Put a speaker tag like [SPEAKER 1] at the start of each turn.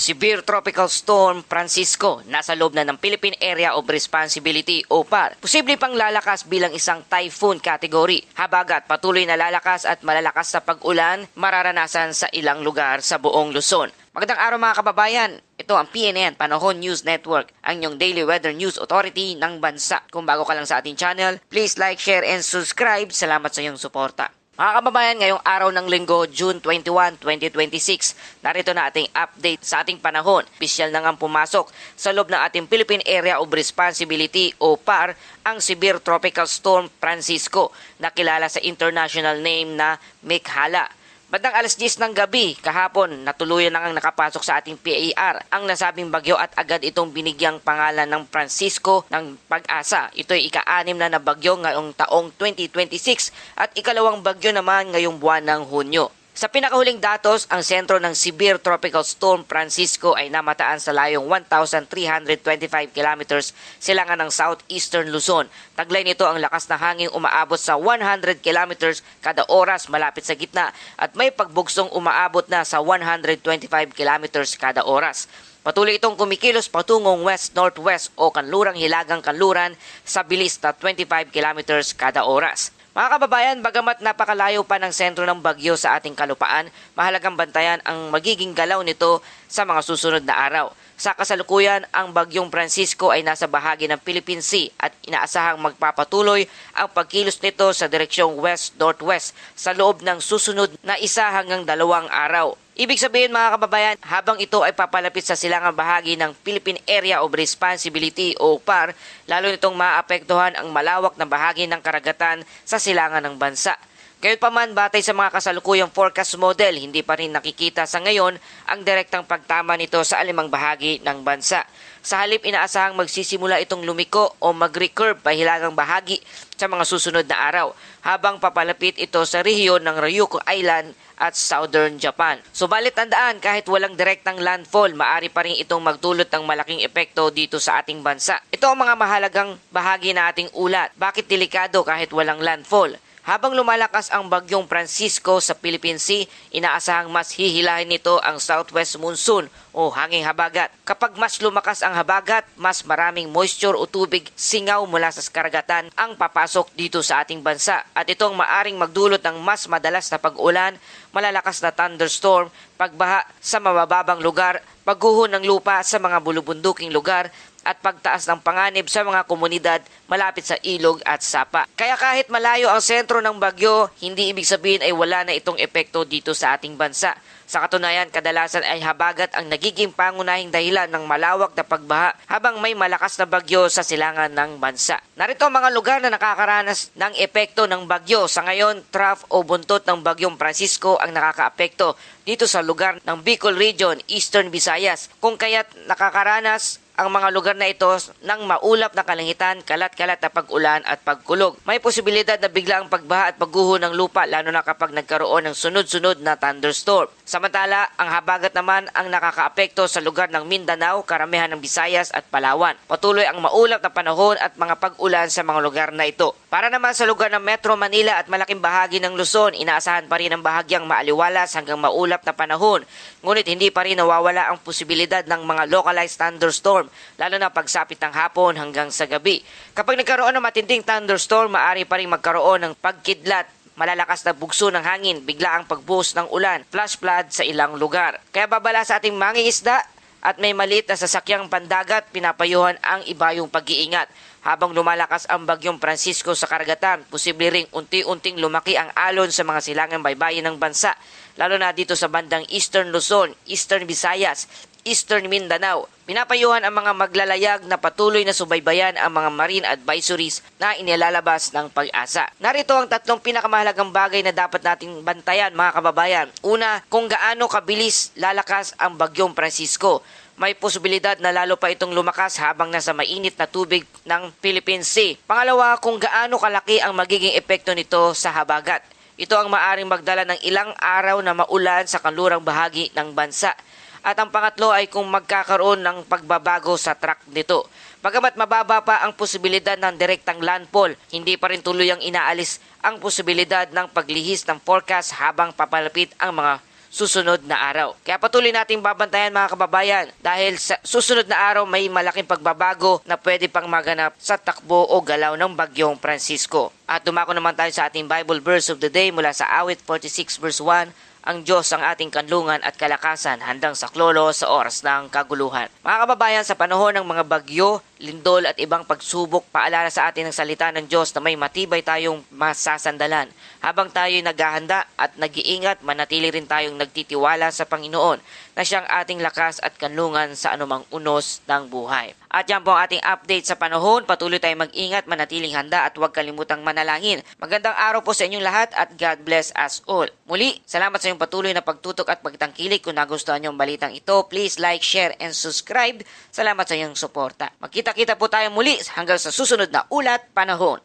[SPEAKER 1] Severe Tropical Storm Francisco nasa loob na ng Philippine Area of Responsibility o PAR. Posible pang lalakas bilang isang typhoon category. Habagat patuloy na lalakas at malalakas sa pag-ulan mararanasan sa ilang lugar sa buong Luzon. Magandang araw mga kababayan. Ito ang PNN Panahon News Network, ang inyong daily weather news authority ng bansa. Kung bago ka lang sa ating channel, please like, share, and subscribe. Salamat sa iyong suporta. Mga kababayan, ngayong araw ng linggo, June 21, 2026, narito na ating update sa ating panahon. Opisyal na nga pumasok sa loob ng ating Philippine Area of Responsibility o PAR ang Severe Tropical Storm Francisco na kilala sa international name na Mikhala. Bandang alas 10 ng gabi kahapon, natuluyan na ngang nakapasok sa ating PAR ang nasabing bagyo at agad itong binigyang pangalan ng Francisco ng Pag-asa. Ito'y ika-6 na bagyo ngayong taong 2026 at ikalawang bagyo naman ngayong buwan ng Hunyo. Sa pinakahuling datos, ang sentro ng Severe Tropical Storm Francisco ay namataan sa layong 1,325 kilometers silangan ng southeastern Luzon. Taglay nito ang lakas na hangin umaabot sa 100 kilometers kada oras malapit sa gitna at may pagbugsong umaabot na sa 125 kilometers kada oras. Patuloy itong kumikilos patungong west-northwest o kanlurang hilagang kanluran sa bilis na 25 kilometers kada oras. Mga kababayan, bagamat napakalayo pa ng sentro ng bagyo sa ating kalupaan, mahalagang bantayan ang magiging galaw nito sa mga susunod na araw. Sa kasalukuyan, ang bagyong Francisco ay nasa bahagi ng Philippine Sea at inaasahang magpapatuloy ang pagkilos nito sa direksyong west-northwest sa loob ng susunod na 1 hanggang 2 araw. Ibig sabihin mga kababayan, habang ito ay papalapit sa silangang bahagi ng Philippine Area of Responsibility o PAR, lalo nitong maapektuhan ang malawak na bahagi ng karagatan sa silangan ng bansa. Gayunpaman, batay sa mga kasalukuyang forecast model, hindi pa rin nakikita sa ngayon ang direktang pagtama nito sa alimang bahagi ng bansa. Sa halip, inaasahang magsisimula itong lumiko o mag-recurve pahilagang bahagi sa mga susunod na araw, habang papalapit ito sa rehiyon ng Ryukyu Island at Southern Japan. Subalit tandaan, kahit walang direktang landfall, maaari pa rin itong magdulot ng malaking epekto dito sa ating bansa. Ito ang mga mahalagang bahagi na ating ulat. Bakit delikado kahit walang landfall? Habang lumalakas ang bagyong Francisco sa Philippine Sea, inaasahang mas hihilahin nito ang southwest monsoon o hanging habagat. Kapag mas lumakas ang habagat, mas maraming moisture o tubig singaw mula sa karagatan ang papasok dito sa ating bansa. At itong maaring magdulot ng mas madalas na pag-ulan, malalakas na thunderstorm, pagbaha sa mabababang lugar, pagguho ng lupa sa mga bulubunduking lugar, at pagtaas ng panganib sa mga komunidad malapit sa ilog at sapa. Kaya kahit malayo ang sentro ng bagyo, hindi ibig sabihin ay wala na itong epekto dito sa ating bansa. Sa katunayan, kadalasan ay habagat ang nagiging pangunahing dahilan ng malawak na pagbaha habang may malakas na bagyo sa silangan ng bansa. Narito ang mga lugar na nakakaranas ng epekto ng bagyo. Sa ngayon, trough o buntot ng bagyong Francisco ang nakakaapekto dito sa lugar ng Bicol Region, Eastern Visayas. Kung kaya't nakakaranas ang mga lugar na ito ng maulap na kalangitan, kalat-kalat na pag-ulan at pagkulog. May posibilidad na biglaang pagbaha at pagguho ng lupa lalo na kapag nagkaroon ng sunod-sunod na thunderstorm. Samantala, ang habagat naman ang nakakaapekto sa lugar ng Mindanao, karamihan ng Visayas at Palawan. Patuloy ang maulap na panahon at mga pag-ulan sa mga lugar na ito. Para naman sa lugar ng Metro Manila at malaking bahagi ng Luzon, inaasahan pa rin ang bahagyang maaliwalas hanggang maulap na panahon. Ngunit hindi pa rin nawawala ang posibilidad ng mga localized thunderstorm, lalo na pagsapit ng hapon hanggang sa gabi. Kapag nagkaroon ng matinding thunderstorm, maaari pa rin magkaroon ng pagkidlat, malalakas na bugso ng hangin, biglaang pagbuhos ng ulan, flash flood sa ilang lugar. Kaya babala sa ating mangingisda at may maliit na sasakyang pandagat, pinapayuhan ang ibayong pag-iingat. Habang lumalakas ang bagyong Francisco sa karagatan, posible ring unti-unting lumaki ang alon sa mga silangang baybayin ng bansa, lalo na dito sa bandang Eastern Luzon, Eastern Visayas, Eastern Mindanao. Pinapayuhan ang mga maglalayag na patuloy na subaybayan ang mga marine advisories na inilalabas ng Pag-asa. Narito ang 3 pinakamahalagang bagay na dapat nating bantayan mga kababayan. Una, kung gaano kabilis lalakas ang bagyong Francisco. May posibilidad na lalo pa itong lumakas habang nasa mainit na tubig ng Philippine Sea. Pangalawa, kung gaano kalaki ang magiging epekto nito sa habagat. Ito ang maaring magdala ng ilang araw na maulan sa kanlurang bahagi ng bansa. At ang pangatlo ay kung magkakaroon ng pagbabago sa track nito. Bagamat mababa pa ang posibilidad ng direktang landfall, hindi pa rin tuluyang inaalis ang posibilidad ng paglihis ng forecast habang papalapit ang mga susunod na araw. Kaya patuloy nating babantayan mga kababayan dahil sa susunod na araw may malaking pagbabago na pwede pang maganap sa takbo o galaw ng bagyong Francisco. At dumako naman tayo sa ating Bible verse of the day mula sa Awit 46 verse 1. Ang Diyos ang ating kanlungan at kalakasan handang saklolo sa oras ng kaguluhan. Mga kababayan, sa panahon ng mga bagyo, lindol at ibang pagsubok, paalala sa atin ng salita ng Diyos na may matibay tayong masasandalan. Habang tayo'y naghahanda at nag-iingat, manatili rin tayong nagtitiwala sa Panginoon na siyang ating lakas at kanlungan sa anumang unos ng buhay. At yan po ang ating update sa panahon. Patuloy tayong mag-ingat, manatiling handa at huwag kalimutang manalangin. Magandang araw po sa inyong lahat at God bless us all. Muli, salamat sa inyong patuloy na pagtutok at pagtangkilik. Kung nagustuhan niyo ang balitang ito, please like, share, and subscribe. Salamat sa inyong suporta. Magkita-kita po tayo muli hanggang sa susunod na Ulat Panahon.